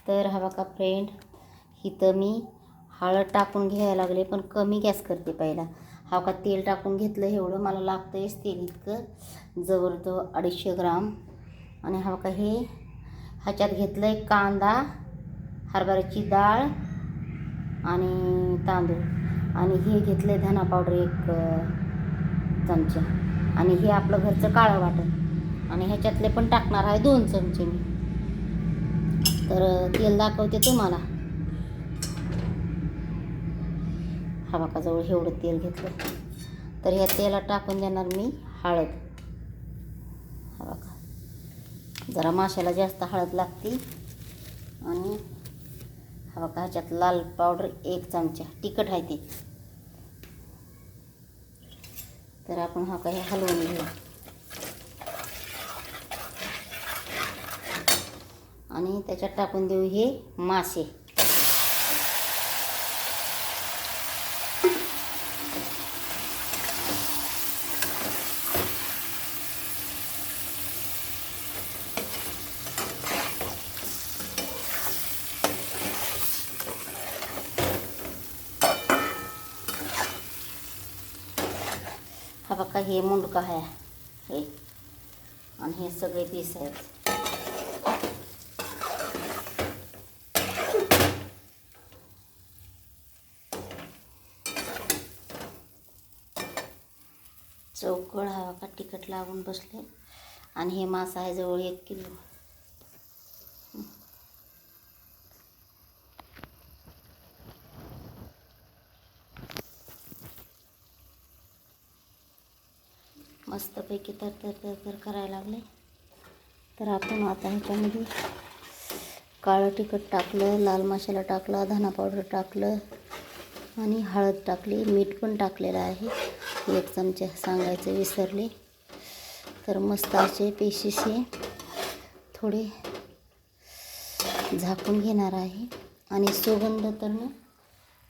तर हा बघा फ्रेंड, इथं मी हळद टाकून घ्यायला लागले, पण कमी गॅस करते पहिला. हा का तेल टाकून घेतलं, एवढं मला लागतंयच तेल इतकं जवळजवळ 250 ग्राम. आणि हा का हे ह्याच्यात घेतलं आहे कांदा, हरभऱ्याची डाळ आणि तांदूळ, आणि हे घेतलं आहे धना पावडर 1 चमचा, आणि हे आपलं घरचं काळं वाटण, आणि ह्याच्यातले पण टाकणार आहे 2 चमचे मी. तर तेल दाखवते तुम्हाला. हा बघा जवळ एवढं तेल घेतलं. तर ह्या तेलात टाकून देणार मी हळद. हा बघा जरा माशाला जास्त हळद लागते. आणि हा बघा ह्याच्यात लाल पावडर 1 चमचा, तिखट आहे ते. तर आपण हा काही हलवून घेऊ, आणि त्याच्यात टाकून देऊ हे मासे. हा बघा हे मुंडका आहे हे, आणि हे सगळे पीस आहेत. चौकळ हा बघा तिखट लागून बसले. आणि हे मासा आहे जवळ 1 किलो. मस्तपैकी तर करायला लागले. तर आपण आता ह्याच्यामध्ये काळं तिखट टाकलं, लाल मसाला टाकला, धना पावडर टाकलं, आणि हळद टाकली, मीठ पण टाकलेलं आहे 1 चमचा, सांगायचं विसरले. तर मस्त असे पीसेस हे थोडे झाकून घेणार आहे, आणि सुगंध तर ना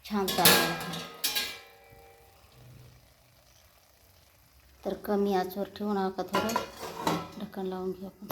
छान चालला आहे. तर कमी आचेवर ठेवून का थोडं ढक्कन लावून घेऊ आपण.